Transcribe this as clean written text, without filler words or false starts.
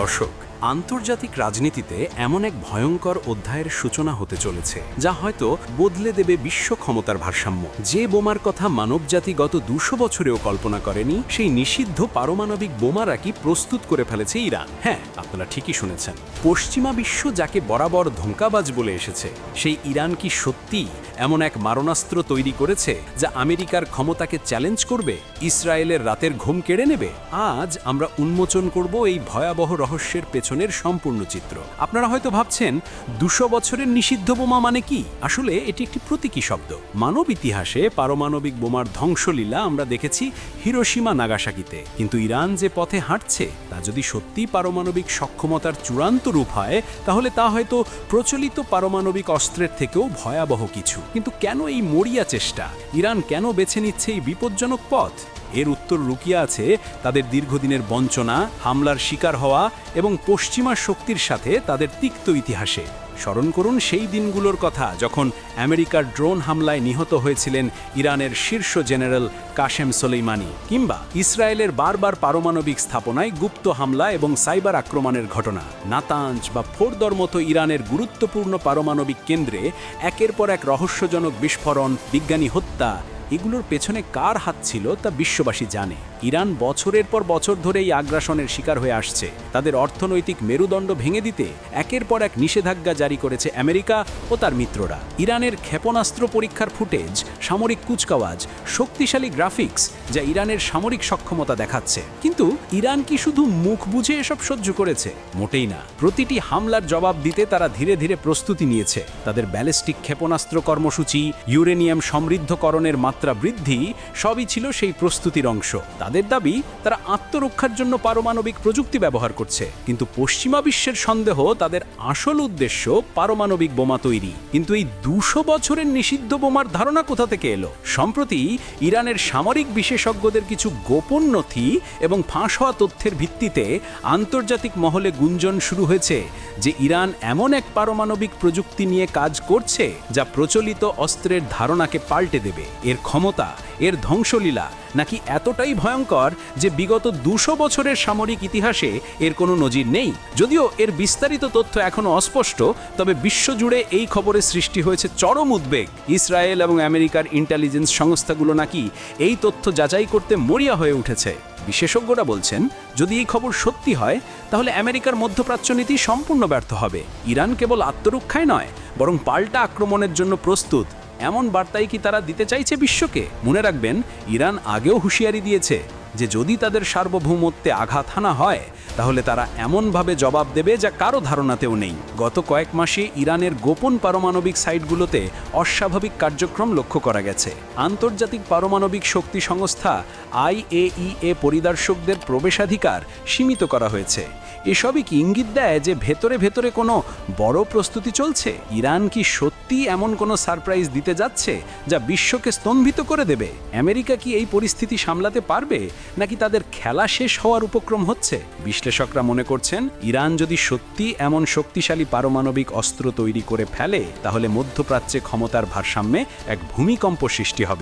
দর্শক, আন্তর্জাতিক রাজনীতিতে এমন এক ভয়ঙ্কর অধ্যায়ের সূচনা হতে চলেছে যা হয়তো বদলে দেবে বিশ্ব ক্ষমতার ভারসাম্য। যে বোমার কথা মানবজাতি গত 200 বছরেও কল্পনা করেনি, সেই নিষিদ্ধ পারমাণবিক বোমারা কি প্রস্তুত করে ফেলেছে ইরান। হ্যাঁ, আপনারা ঠিকই শুনেছেন। পশ্চিমা বিশ্ব যাকে বরাবর ধোঁকাবাজ বলে এসেছে, সেই ইরান কি সত্যি এমন এক মারণাস্ত্র তৈরি করেছে যা আমেরিকার ক্ষমতাকে চ্যালেঞ্জ করবে, ইসরায়েলের রাতের ঘুম কেড়ে নেবে? আজ আমরা উন্মোচন করব এই ভয়াবহ রহস্যের পেছনের সম্পূর্ণ চিত্র। আপনারা হয়তো ভাবছেন 200 বছরের নিষিদ্ধ বোমা মানে কি? আসলে এটি একটি প্রতীকী শব্দ। মানব ইতিহাসে পারমাণবিক বোমার ধ্বংসলীলা আমরা দেখেছি হিরোশিমা, নাগাসাকিতে। কিন্তু ইরান যে পথে হাঁটছে তা যদি সত্যি পারমাণবিক সক্ষমতার চূড়ান্ত রূপ হয়, তাহলে তা হয়তো প্রচলিত পারমাণবিক অস্ত্রের থেকেও ভয়াবহ কিছু। কিন্তু কেন এই মরিয়া চেষ্টা? ইরান কেন বেছে নিচ্ছে এই বিপজ্জনক পথ? এর উত্তর লুকিয়ে আছে তাদের দীর্ঘদিনের বঞ্চনা, হামলার শিকার হওয়া এবং পশ্চিমা শক্তির সাথে তাদের তিক্ত ইতিহাসে। স্মরণ করুন সেই দিনগুলোর কথা যখন আমেরিকার ড্রোন হামলায় নিহত হয়েছিলেন ইরানের শীর্ষ জেনারেল কাশেম সোলেইমানি, কিংবা ইসরায়েলের বারবার পারমাণবিক স্থাপনায় গুপ্ত হামলা এবং সাইবার আক্রমণের ঘটনা। নাতাঞ্জ বা ফোর্দর মতো ইরানের গুরুত্বপূর্ণ পারমাণবিক কেন্দ্রে একের পর এক রহস্যজনক বিস্ফোরণ, বিজ্ঞানী হত্যা। এগুলোর পেছনে কার হাত ছিল তা বিশ্ববাসী জানে। ইরান বছরের পর বছর ধরে এই আগ্রাসনের শিকার হয়ে আসছে। তাদের অর্থনৈতিক মেরুদণ্ড ভেঙে দিতে একের পর এক নিষেধাজ্ঞা জারি করেছে আমেরিকা ও তার মিত্ররা। ইরানের ক্ষেপণাস্ত্র পরীক্ষার ফুটেজ, সামরিক কুচকাওয়াজ, শক্তিশালী গ্রাফিক্স যা ইরানের সামরিক সক্ষমতা দেখাচ্ছে। কিন্তু ইরান কি শুধু মুখ বুঝে এসব সহ্য করেছে? মোটেই না। প্রতিটি হামলার জবাব দিতে তারা ধীরে ধীরে প্রস্তুতি নিয়েছে। তাদের ব্যালিস্টিক ক্ষেপণাস্ত্র কর্মসূচি, ইউরেনিয়াম সমৃদ্ধকরণের মাত্রা বৃদ্ধি, সবই ছিল সেই প্রস্তুতির অংশ। তাদের দাবি তারা আত্মরক্ষার জন্য পারমাণবিক প্রযুক্তি ব্যবহার করছে। কিন্তু পশ্চিমা বিশ্বের সন্দেহ তাদের আসল উদ্দেশ্য পারমাণবিক বোমা তৈরি। কিন্তু এই 200 বছরের নিষিদ্ধ বোমার ধারণা কোথা থেকে এলো? সম্প্রতি ইরানের সামরিক বিশেষজ্ঞদের কিছু গোপন নথি এবং ফাঁস হওয়া তথ্যের ভিত্তিতে আন্তর্জাতিক মহলে গুঞ্জন শুরু হয়েছে যে ইরান এমন এক পারমাণবিক প্রযুক্তি নিয়ে কাজ করছে যা প্রচলিত অস্ত্রের ধারণাকে পাল্টে দেবে। এর ক্ষমতা, এর ধ্বংসলীলা নাকি এতটাই ভয়ঙ্কর যে বিগত 200 বছরের সামরিক ইতিহাসে এর কোনো নজির নেই। যদিও এর বিস্তারিত তথ্য এখনও অস্পষ্ট, তবে বিশ্বজুড়ে এই খবরে সৃষ্টি হয়েছে চরম উদ্বেগ। ইসরায়েল এবং আমেরিকার ইন্টেলিজেন্স সংস্থাগুলো নাকি এই তথ্য যাচাই করতে মরিয়া হয়ে উঠেছে। বিশেষজ্ঞরা বলছেন, যদি এই খবর সত্যি হয় তাহলে আমেরিকার মধ্যপ্রাচ্য নীতি সম্পূর্ণ ব্যর্থ হবে। ইরান কেবল আত্মরক্ষায় নয়, বরং পাল্টা আক্রমণের জন্য প্রস্তুত, এমন বার্তাই কি তারা দিতে চাইছে বিশ্বকে? মনে রাখবেন, ইরান আগেও হুঁশিয়ারি দিয়েছে যে যদি তাদের সার্বভৌমত্বে আঘাত হানা হয় তাহলে তারা এমনভাবে জবাব দেবে যা কারো ধারণাতেও নেই। গত কয়েক মাসে ইরানের গোপন পারমাণবিক সাইটগুলোতে অস্বাভাবিক কার্যক্রম লক্ষ্য করা গেছে। আন্তর্জাতিক পারমাণবিক শক্তি সংস্থা IAEA পরিদর্শকদের প্রবেশাধিকার সীমিত করা হয়েছে। এসবই কি ইঙ্গিত দেয় যে ভেতরে ভেতরে কোনো বড় প্রস্তুতি চলছে? ইরান কি সত্যি এমন কোনো সারপ্রাইজ দিতে যাচ্ছে যা বিশ্বকে স্তম্ভিত করে দেবে? আমেরিকা কি এই পরিস্থিতি সামলাতে পারবে, নাকি তাদের খেলা শেষ হওয়ার উপক্রম হচ্ছে? বিশ্লেষকরা মনে করছেন, ইরান যদি সত্যি এমন শক্তিশালী পারমাণবিক অস্ত্র তৈরি করে ফেলে তাহলে মধ্যপ্রাচ্যে ক্ষমতার ভারসাম্যে এক ভূমিকম্প সৃষ্টি হবে।